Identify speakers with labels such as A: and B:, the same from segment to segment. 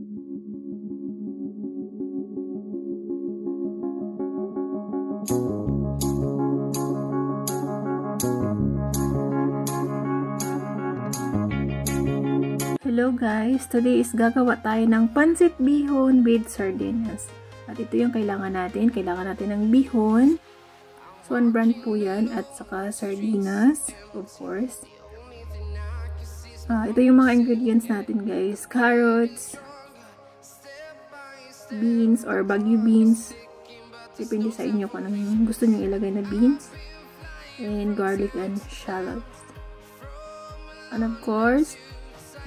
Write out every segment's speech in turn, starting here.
A: Hello guys! Today is gagawa tayo ng pancit bihon with sardinas. At ito yung kailangan natin. Kailangan natin ng bihon. Swan brand po yan. At saka sardinas, of course. Ito yung mga ingredients natin guys. Carrots, beans or bagyo beans. Depende sa inyo kung anong gusto nyo ilagay na beans. And garlic and shallots. And of course,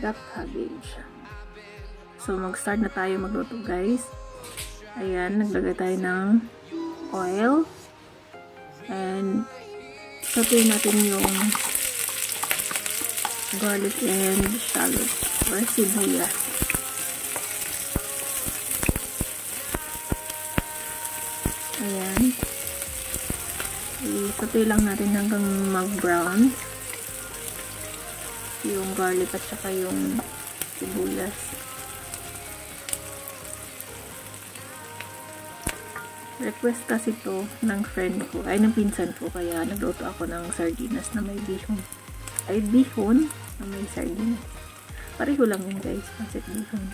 A: duck cabbage. So, mag-start na tayo magluto guys. Ayan, naglagay tayo ng oil. And, sabihin natin yung garlic and shallots or sibuyas. Ayan. I-saute lang natin hanggang mag-brown yung garlic at saka yung sibuyas. Request kasi to ng friend ko, ay ng pinsan ko, kaya nagluto ako ng sardinas na may bihon. Ay, bihon na may sardinas. Pareho lang yun guys, pancit bihon.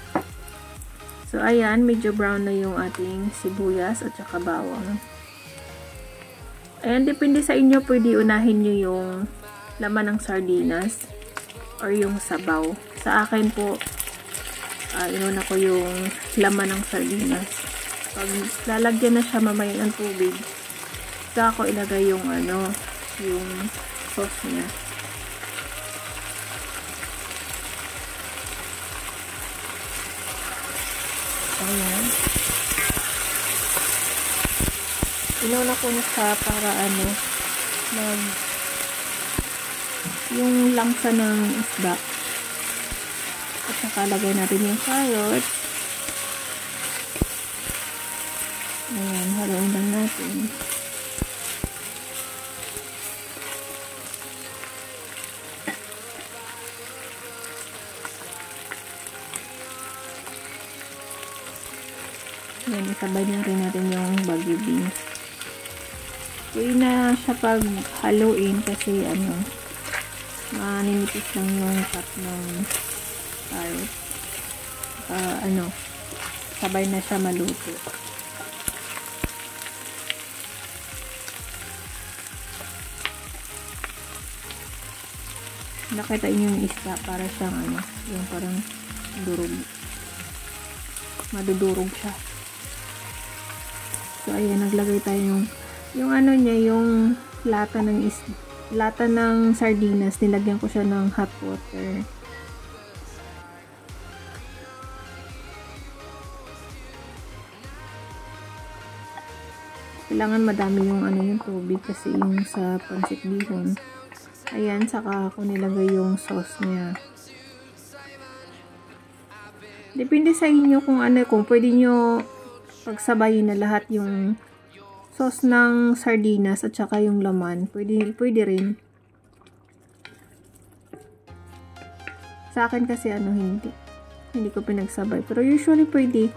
A: So, ayan, medyo brown na yung ating sibuyas at saka bawang. Ayan, depende sa inyo, pwede unahin nyo yung laman ng sardinas or yung sabaw. Sa akin po, inuna ko yung laman ng sardinas. Pag lalagyan na siya mamaya ng tubig, saka ko ilagay yung yung sauce niya. Ayan. Inuna ko na siya para yung langsa ng isda. At saka lagay natin yung carrots. Ayan, haluin lang natin. Ayan, isabay na rin natin yung bagyo beans. Pwede na siya pag haluin kasi maninipis lang yung cut ng carrot. Sabay na siya maluto. Nakita niyo yung isda para siyang yung parang durog. Madudurog siya. So ayan, naglagay tayo yung niya, yung lata ng sardinas, nilagyan ko siya ng hot water. Kailangan madami yung tubig kasi yung sa pancit bihon. Ayan, saka ako nilagay yung sauce niya. Depende sa inyo kung pwede nyo pagsabayin na lahat yung sauce ng sardinas at saka yung laman. Pwede rin. Sa akin kasi hindi ko pinagsabay. Pero usually pwede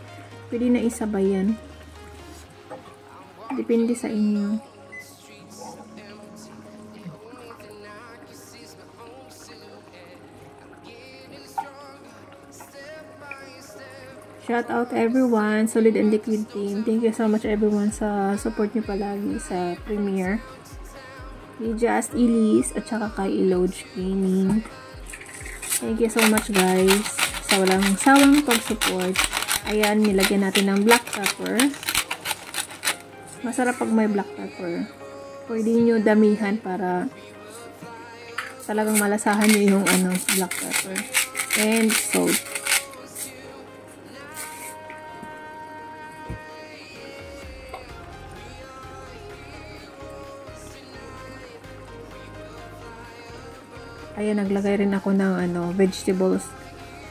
A: na isabay yan. Depende sa inyo. Shout out everyone, Solid and Liquid team. Thank you so much everyone sa support niyo palagi sa premiere. Kay Just Elise at saka kay Elodge Gaming. Thank you so much guys sa walang sawang pag-support. Ayan, nilagyan natin ng black pepper. Masarap pag may black pepper. Pwede niyo damihan para talagang malasahan niyo yung black pepper. And salt. Ayan, naglagay rin ako ng vegetables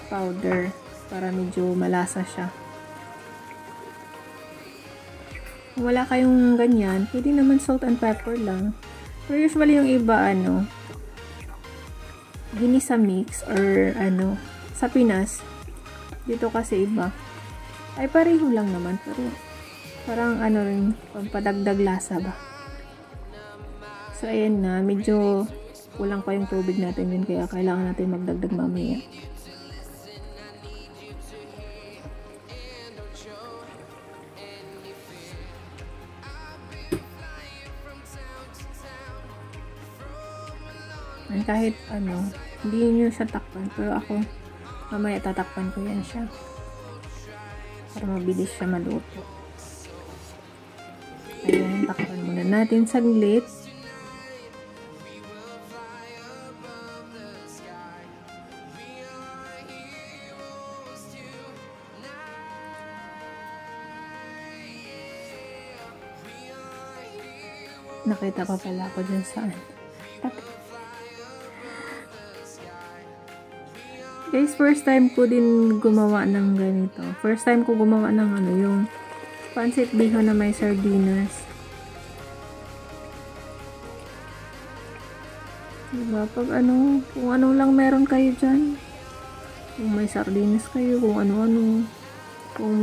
A: powder para medyo malasa siya. Kung wala kayong ganyan, pwede naman salt and pepper lang. Pero usually yung iba ginisa mix or sa Pinas, Dito kasi iba. Ay, pareho lang naman. Pero, parang ano rin, pampadagdag lasa ba. So, ayan na. Medyo kulang pa yung tubig natin yun. Kaya kailangan natin magdagdag mamaya. Kahit ano, hindi nyo siya takpan. Pero ako, mamaya tatakpan ko yan siya. Para mabilis siya maluto. Ayan, takpan muna natin saglit. Nakita pa pala ako dyan saan. Guys, first time ko din gumawa ng ganito. First time ko gumawa ng ano, yung pancit bihon na may sardinas. Diba? Pag ano, kung ano lang meron kayo dyan. Kung may sardinas kayo, kung ano-ano. Kung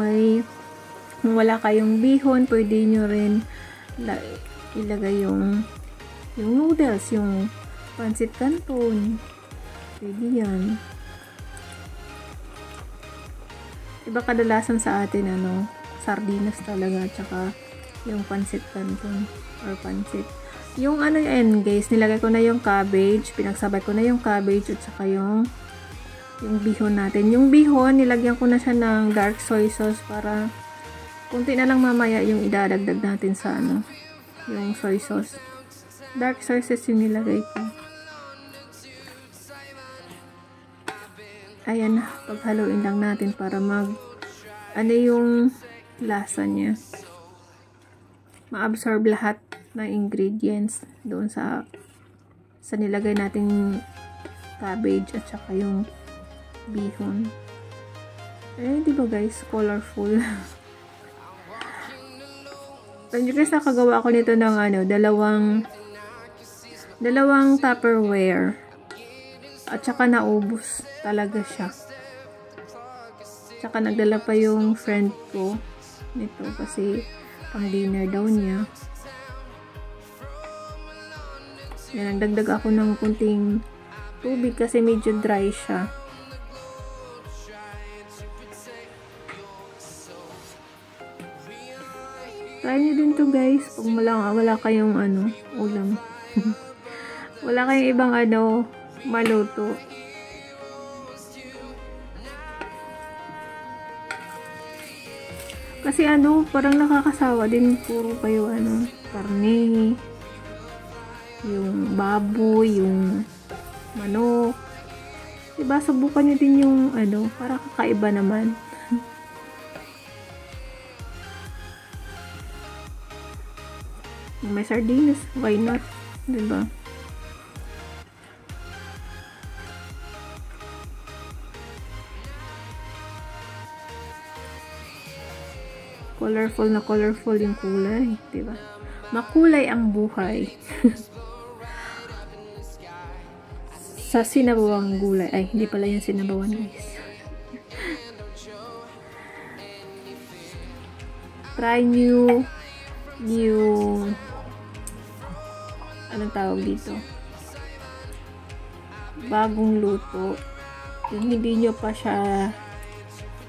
A: wala kayong bihon, pwede nyo rin ilagay yung noodles, yung pancit canton. Pwede yan. Diba kadalasan sa atin ano, sardinas talaga, tsaka yung pancit canton or pancit. Yung ano yan guys, nilagay ko na yung cabbage, pinagsabay ko na yung cabbage at saka yung bihon natin. Yung bihon, nilagyan ko na siya ng dark soy sauce para kunti na lang mamaya yung idadagdag natin sa ano, yung soy sauce. Dark soy sauce yung nilagay ko. Ayan na, paghaluin lang natin para ano yung lasa niya. Ma-absorb lahat ng ingredients doon sa nilagay nating cabbage at saka yung bihon. Eh, di ba guys, colorful. Thank you guys, nakagawa ako nito ng ano, dalawang Tupperware. At saka naubos talaga siya. Tsaka nagdala pa yung friend ko nito kasi pang dinner daw niya. Yan, nagdagdag ako ng kunting tubig kasi medyo dry siya. Try nyo din to guys pag wala kayong ano, ulam. Wala kayong ibang ano, maluto. Kasi ano, parang nakakasawa din puro kayo ano, karne, yung baboy, yung manok. Diba, subukan nyo din yung ano, para kakaiba naman. May sardinas, why not? Diba? Colorful na colorful yung kulay, diba? Makulay ang buhay. Sa sinabawang gulay. Ay, hindi pala yung sinabawan, guys. Try new anong tawag dito? Bagong luto. Yung hindi nyo pa siya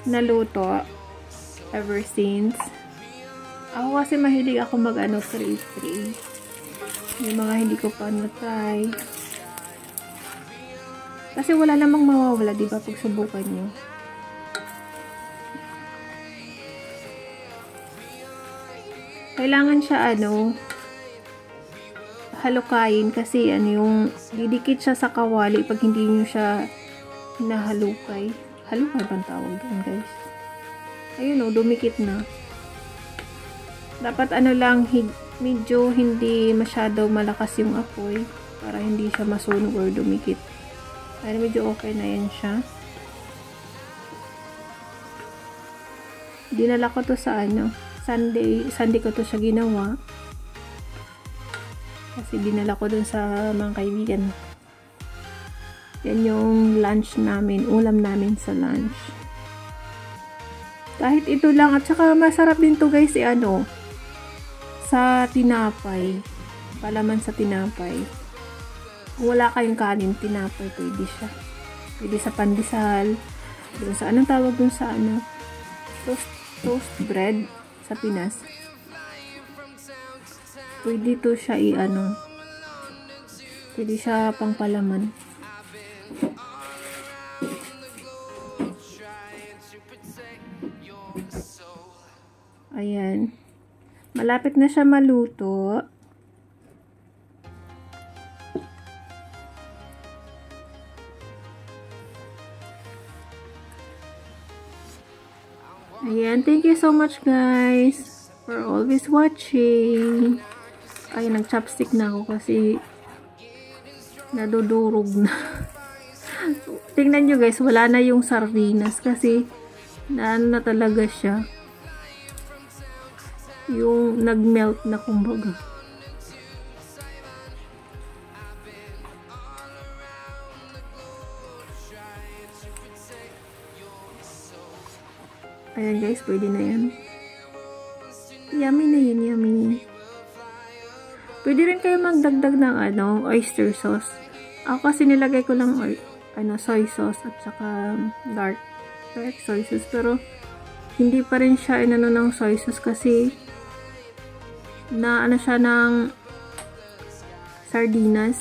A: naluto ever since. Ako kasi mahilig ako mag-ano, tray. Yung mga hindi ko pa na-try. Kasi wala namang mawawala, diba, pag subukan nyo. Kailangan siya, ano, halukayin kasi, ano, yung didikit siya sa kawali pag hindi nyo siya hinahalukay. Halukay bang tawag doon, guys? Ayun, o, dumikit na. Dapat, ano lang, medyo hindi masyado malakas yung apoy para hindi siya masunog or dumikit. Ay, medyo okay na yan siya. Dinala ko to sa ano, Sunday ko to siya ginawa. Kasi dinala ko dun sa mga kaibigan. Yan yung lunch namin, ulam namin sa lunch. Kahit ito lang. At saka masarap din to guys sa tinapay. Palaman sa tinapay. Kung wala kayong kanin, tinapay, pwede siya. Pwede sa pandesal. Doon sa, anong tawag dun sa toast bread sa Pinas. Pwede to siya pwede siya pang palaman. Ayan. Malapit na siya maluto. Ayan. Thank you so much guys for always watching. Ay, nag-chopstick na ako kasi nadudurog na. Tingnan nyo guys, wala na yung sardinas kasi na talaga siya. Yung nag-melt na kumbaga. Ayan guys, pwede na yan. Yummy na yun, yummy. Pwede rin kayo magdagdag ng oyster sauce. Ako kasi nilagay ko lang soy sauce at saka dark soy sauce. Pero hindi pa rin siya ng soy sauce kasi na siya ng sardinas.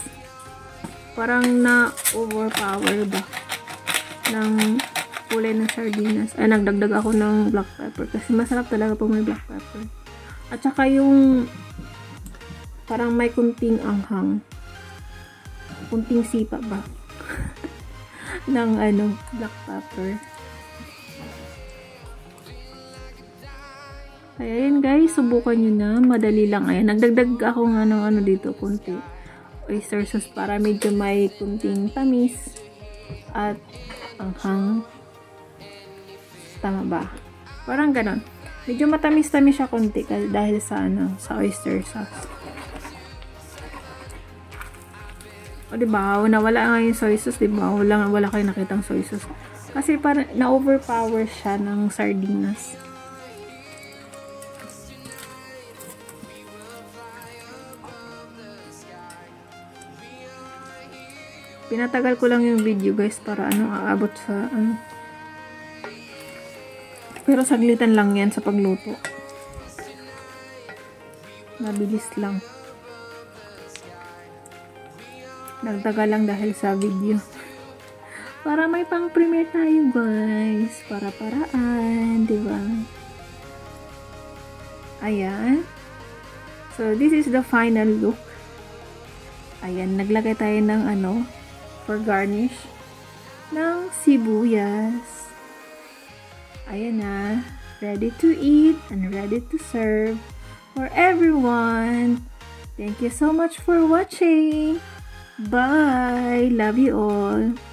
A: Parang na overpower ba ng kulay ng sardinas. Ay, nagdagdag ako ng black pepper kasi masarap talaga pag may black pepper. At saka yung parang may kunting anghang. Kunting sipa ba? ng black pepper. Ayan guys, subukan nyo na. Madali lang. Ayan, nagdagdag ako nga ng dito, kunti. Oyster sauce para medyo may kunting tamis at anghang. Tama ba? Parang ganon. Medyo matamis-tamis siya kunti dahil sa oyster sauce. O diba, nawala nga yung soy sauce, diba? Wala kayo nakitang soy sauce. Kasi parang na-overpower siya ng sardinas. Pinatagal ko lang yung video guys para aabot sa Pero saglitan lang yan sa pagluto. Mabilis lang. Nagtagal lang dahil sa video. Para may pang-premiere tayo guys. Para-paraan, diba? Ayan. So, this is the final look. Ayan, naglagay tayo ng for garnish ng sibuyas. Ayan na. Ready to eat and ready to serve for everyone. Thank you so much for watching. Bye. Love you all.